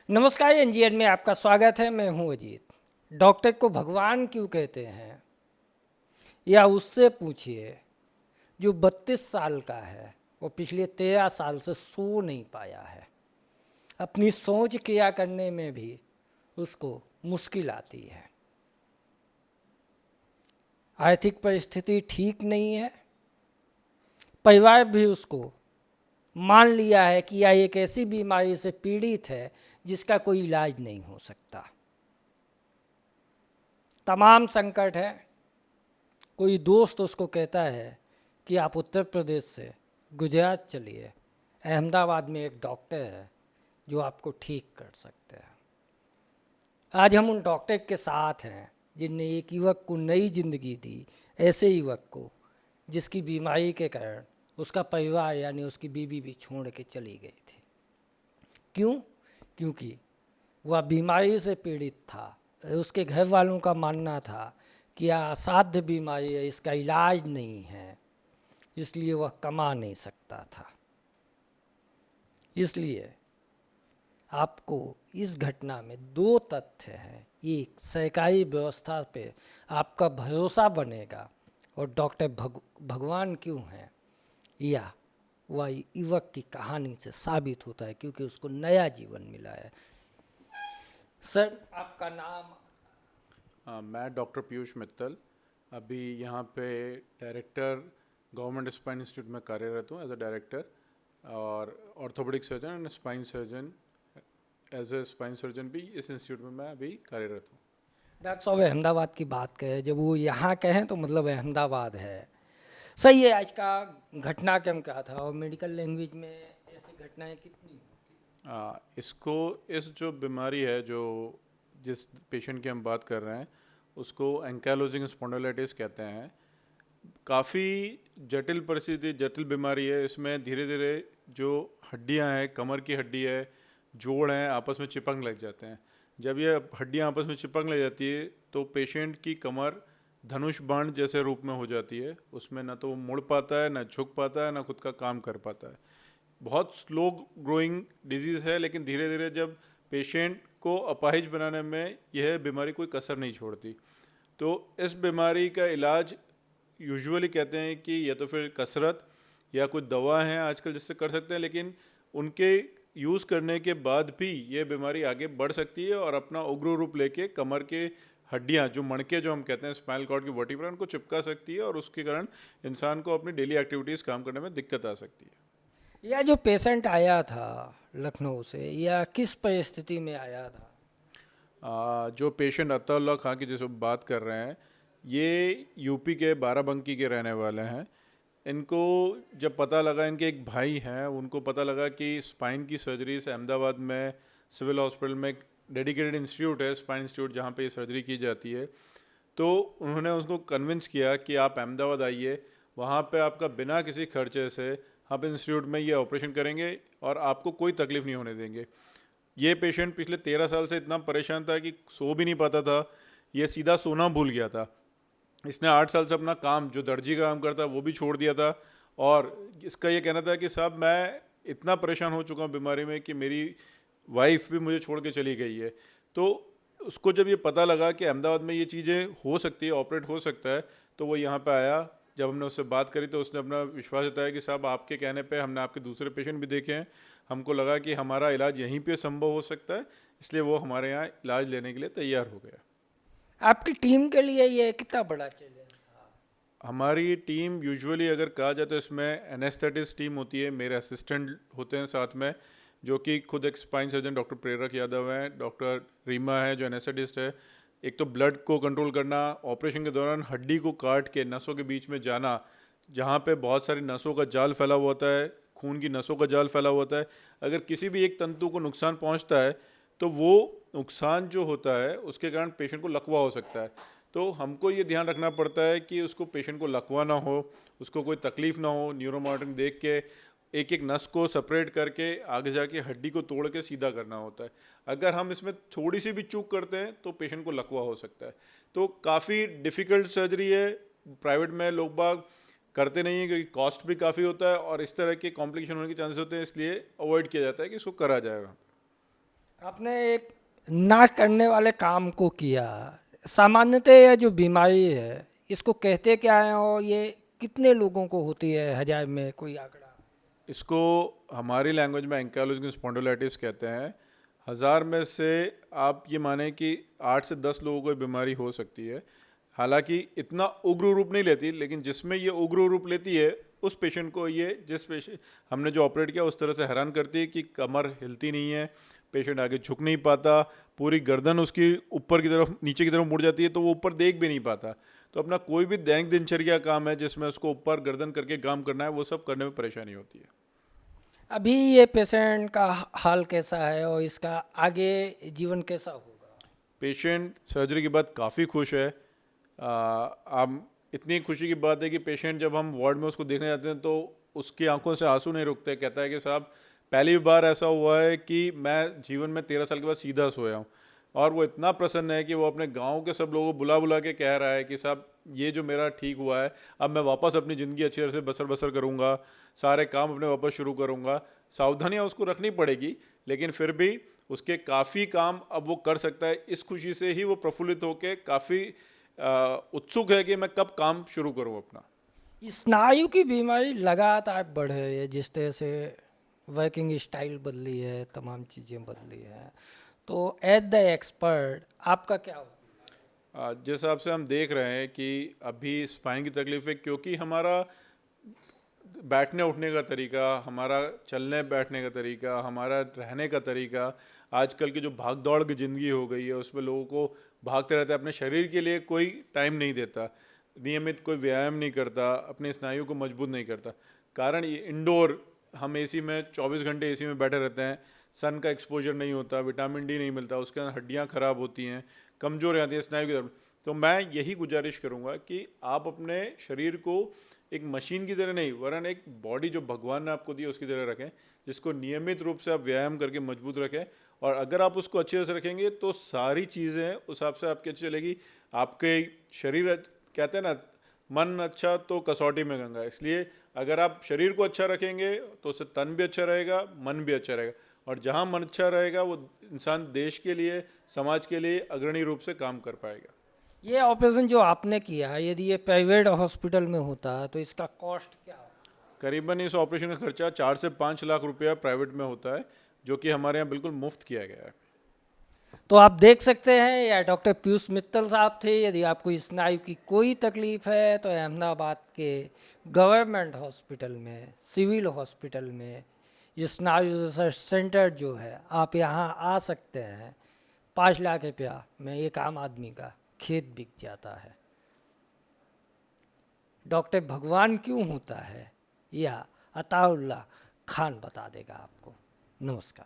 नमस्कार एनजीएन में आपका स्वागत है। मैं हूं अजीत। डॉक्टर को भगवान क्यों कहते हैं, या उससे पूछिए जो 32 साल का है, वो पिछले 13 साल से सो नहीं पाया है। अपनी सोच क्रिया करने में भी उसको मुश्किल आती है। आर्थिक परिस्थिति ठीक नहीं है। परिवार भी उसको मान लिया है कि यह एक ऐसी बीमारी से पीड़ित है जिसका कोई इलाज नहीं हो सकता। तमाम संकट है। कोई दोस्त उसको कहता है कि आप उत्तर प्रदेश से गुजरात चलिए, अहमदाबाद में एक डॉक्टर है जो आपको ठीक कर सकते हैं। आज हम उन डॉक्टर के साथ हैं जिनने एक युवक को नई जिंदगी दी, ऐसे युवक को जिसकी बीमारी के कारण उसका परिवार यानी उसकी बीवी भी छोड़ के चली गई थी। क्यों? क्योंकि वह बीमारी से पीड़ित था। उसके घर वालों का मानना था कि यह असाध्य बीमारी है, इसका इलाज नहीं है, इसलिए वह कमा नहीं सकता था। इसलिए आपको इस घटना में दो तथ्य हैं। एक, सरकारी व्यवस्था पे आपका भरोसा बनेगा और डॉक्टर भगवान क्यों हैं, या वह युवक की कहानी से साबित होता है क्योंकि उसको नया जीवन मिला है। सर, आपका नाम? मैं डॉक्टर पीयूष मित्तल अभी यहाँ पे डायरेक्टर गवर्नमेंट स्पाइन इंस्टीट्यूट में कार्यरत हूँ एज अ डायरेक्टर, और orthopaedic surgeon and spine surgeon. As a spine surgeon भी इस इंस्टीट्यूट में मैं अभी कार्यरत हूँ। डॉक्टर साहब अहमदाबाद की बात करें, जब वो यहाँ कहें तो मतलब अहमदाबाद है। सही है। आज का घटनाक्रम क्या था और मेडिकल लैंग्वेज में ऐसी घटनाएं कितनी? इसको इस जो बीमारी है, जो जिस पेशेंट की हम बात कर रहे हैं, उसको एंकाइलोजिंग स्पॉन्डिलोलिटिस कहते हैं। काफ़ी जटिल परिस्थिति, जटिल बीमारी है। इसमें धीरे धीरे जो हड्डियां हैं, कमर की हड्डी है, जोड़ हैं, आपस में चिपकने लग जाते हैं। जब ये हड्डियां आपस में चिपकने लग जाती है तो पेशेंट की कमर धनुष बाण जैसे रूप में हो जाती है। उसमें ना तो वो मुड़ पाता है, ना झुक पाता है, ना खुद का काम कर पाता है। बहुत स्लो ग्रोइंग डिजीज़ है, लेकिन धीरे धीरे जब पेशेंट को अपाहिज बनाने में यह बीमारी कोई कसर नहीं छोड़ती। तो इस बीमारी का इलाज यूजुअली कहते हैं कि या तो फिर कसरत या कुछ दवा हैं आजकल जिससे कर सकते हैं, लेकिन उनके यूज़ करने के बाद भी ये बीमारी आगे बढ़ सकती है और अपना उग्र रूप लेके कमर के हड्डियां, जो मणके जो हम कहते हैं, स्पाइनल कॉर्ड की वर्टिब्रा, उनको चिपका सकती है और उसके कारण इंसान को अपनी डेली एक्टिविटीज़ काम करने में दिक्कत आ सकती है। यह जो पेशेंट आया था लखनऊ से, यह किस परिस्थिति में आया था? जो पेशेंट अताउल्लाह खां की जिस बात कर रहे हैं, ये यूपी के बाराबंकी के रहने वाले हैं। इनको जब पता लगा, इनके एक भाई हैं, उनको पता लगा कि स्पाइन की सर्जरीज अहमदाबाद में सिविल हॉस्पिटल में एक डेडिकेटेड इंस्टीट्यूट है, स्पाइन इंस्टीट्यूट, जहाँ पे ये सर्जरी की जाती है। तो उन्होंने उसको कन्विंस किया कि आप अहमदाबाद आइए, वहाँ पे आपका बिना किसी खर्चे से हम इंस्टीट्यूट में ये ऑपरेशन करेंगे और आपको कोई तकलीफ़ नहीं होने देंगे। ये पेशेंट पिछले 13 साल से इतना परेशान था कि सो भी नहीं पाता था, ये सीधा सोना भूल गया था। इसने 8 साल से अपना काम, जो दर्जी का काम करता है, वो भी छोड़ दिया था। और इसका ये कहना था कि साहब, मैं इतना परेशान हो चुका हूँ बीमारी में कि मेरी वाइफ भी मुझे छोड़ के चली गई है। तो उसको जब ये पता लगा कि अहमदाबाद में ये चीज़ें हो सकती है, ऑपरेट हो सकता है, तो वो यहाँ पे आया। जब हमने उससे बात करी तो उसने अपना विश्वास जताया कि साहब, आपके कहने पे हमने आपके दूसरे पेशेंट भी देखे हैं, हमको लगा कि हमारा इलाज यहीं पे संभव हो सकता है, इसलिए वो हमारे यहाँ इलाज लेने के लिए तैयार हो गया। आपकी टीम के लिए ये कितना बड़ा चैलेंज था? हमारी टीम यूजुअली अगर कहा जाए तो इसमें एनेस्थेटिस्ट टीम होती है, मेरे असिस्टेंट होते हैं साथ में, जो कि खुद एक स्पाइन सर्जन डॉक्टर प्रेरक यादव हैं, डॉक्टर रीमा है जो एनेस्थेटिस्ट है। एक तो ब्लड को कंट्रोल करना, ऑपरेशन के दौरान हड्डी को काट के नसों के बीच में जाना, जहाँ पे बहुत सारी नसों का जाल फैला हुआ होता है, खून की नसों का जाल फैला हुआ होता है। अगर किसी भी एक तंतु को नुकसान पहुँचता है तो वो नुकसान जो होता है उसके कारण पेशेंट को लकवा हो सकता है। तो हमको ये ध्यान रखना पड़ता है कि उसको, पेशेंट को लकवा ना हो, उसको कोई तकलीफ ना हो। न्यूरोमॉनिटरिंग देख के एक एक नस को सेपरेट करके आगे जाके हड्डी को तोड़ के सीधा करना होता है। अगर हम इसमें थोड़ी सी भी चूक करते हैं तो पेशेंट को लकवा हो सकता है। तो काफ़ी डिफ़िकल्ट सर्जरी है। प्राइवेट में लोग बाग करते नहीं है क्योंकि कॉस्ट भी काफ़ी होता है और इस तरह के कॉम्प्लिकेशन होने के चांसेस होते हैं, इसलिए अवॉइड किया जाता है कि इसको करा जाएगा। आपने एक ना करने वाले काम को किया। सामान्यतः यह जो बीमारी है इसको कहते क्या है और ये कितने लोगों को होती है, हजार में कोई आंकड़ा? इसको हमारी लैंग्वेज में एंकाइलोजिंग स्पॉन्डिलोलाइटिस कहते हैं। 1000 में से आप ये माने कि 8 से 10 लोगों को ये बीमारी हो सकती है। हालांकि इतना उग्र रूप नहीं लेती, लेकिन जिसमें ये उग्र रूप लेती है उस पेशेंट को ये, जिस पेशेंट हमने जो ऑपरेट किया उस तरह से हैरान करती है कि कमर हिलती नहीं है, पेशेंट आगे झुक नहीं पाता, पूरी गर्दन उसकी ऊपर की तरफ नीचे की तरफ मुड़ जाती है, तो वो ऊपर देख भी नहीं पाता। तो अपना कोई भी दैनिक दिनचर्या काम है जिसमें उसको ऊपर गर्दन करके काम करना है, वो सब करने में परेशानी होती है। अभी ये पेशेंट का हाल कैसा है और इसका आगे जीवन कैसा होगा? पेशेंट सर्जरी के बाद काफ़ी खुश है। आप इतनी खुशी की बात है कि पेशेंट जब हम वार्ड में उसको देखने जाते हैं तो उसकी आंखों से आंसू नहीं रुकते। कहता है कि साहब, पहली बार ऐसा हुआ है कि मैं जीवन में 13 साल के बाद सीधा सोया हूँ। और वो इतना प्रसन्न है कि वो अपने गांव के सब लोगों को बुला बुला के कह रहा है कि साहब, ये जो मेरा ठीक हुआ है, अब मैं वापस अपनी ज़िंदगी अच्छी तरह से बसर बसर करूँगा, सारे काम अपने वापस शुरू करूँगा। सावधानियाँ उसको रखनी पड़ेगी, लेकिन फिर भी उसके काफ़ी काम अब वो कर सकता है। इस खुशी से ही वो प्रफुल्लित होकर काफ़ी उत्सुक है कि मैं कब काम शुरू करूँ अपना। स्नायु की बीमारी लगातार बढ़ रही है, जिस तरह से वर्किंग स्टाइल बदली है, तमाम चीज़ें बदली हैं, तो एट द एक्सपर्ट आपका क्या हो? जिस हिसाब से हम देख रहे हैं कि अभी स्पाइन की तकलीफ है, क्योंकि हमारा बैठने उठने का तरीका, हमारा चलने बैठने का तरीका, हमारा रहने का तरीका, आजकल की जो भाग दौड़ की ज़िंदगी हो गई है उसमें लोगों को भागते रहते हैं, अपने शरीर के लिए कोई टाइम नहीं देता, नियमित कोई व्यायाम नहीं करता, अपने स्नायु को मजबूत नहीं करता। कारण ये इंडोर, हम एसी में 24 घंटे एसी में बैठे रहते हैं, सन का एक्सपोजर नहीं होता, विटामिन डी नहीं मिलता, उसके अंदर हड्डियाँ खराब होती हैं, कमज़ोर हो जाती हैं स्नायु की तरफ। तो मैं यही गुजारिश करूँगा कि आप अपने शरीर को एक मशीन की तरह नहीं, वरन एक बॉडी जो भगवान ने आपको दी है उसकी तरह रखें, जिसको नियमित रूप से आप व्यायाम करके मजबूत रखें। और अगर आप उसको अच्छे से रखेंगे तो सारी चीज़ें उस हिसाब से आपकी अच्छी चलेगी। आपके शरीर, कहते हैं ना, मन अच्छा तो कसौटी में गंगा, इसलिए अगर आप शरीर को अच्छा रखेंगे तो उससे तन भी अच्छा रहेगा, मन भी अच्छा रहेगा। और जहाँ मन अच्छा रहेगा वो इंसान देश के लिए, समाज के लिए अग्रणी रूप से काम कर पाएगा। ये ऑपरेशन जो आपने किया है, यदि ये प्राइवेट हॉस्पिटल में होता तो इसका कॉस्ट क्या होगा? करीबन इस ऑपरेशन का खर्चा 4 से 5 लाख रुपया प्राइवेट में होता है, जो कि हमारे यहाँ बिल्कुल मुफ्त किया गया है। तो आप देख सकते हैं, या डॉक्टर पीयूष मित्तल साहब थे। यदि आपको स्नायु की कोई तकलीफ है तो अहमदाबाद के गवर्नमेंट हॉस्पिटल में, सिविल हॉस्पिटल में स्नायु रिसर्च सेंटर जो है, आप यहाँ आ सकते हैं। 5 लाख रुपया में एक आम आदमी का खेत बिक जाता है। डॉक्टर भगवान क्यों होता है, या अताउल्लाह खान बता देगा आपको। नमस्कार।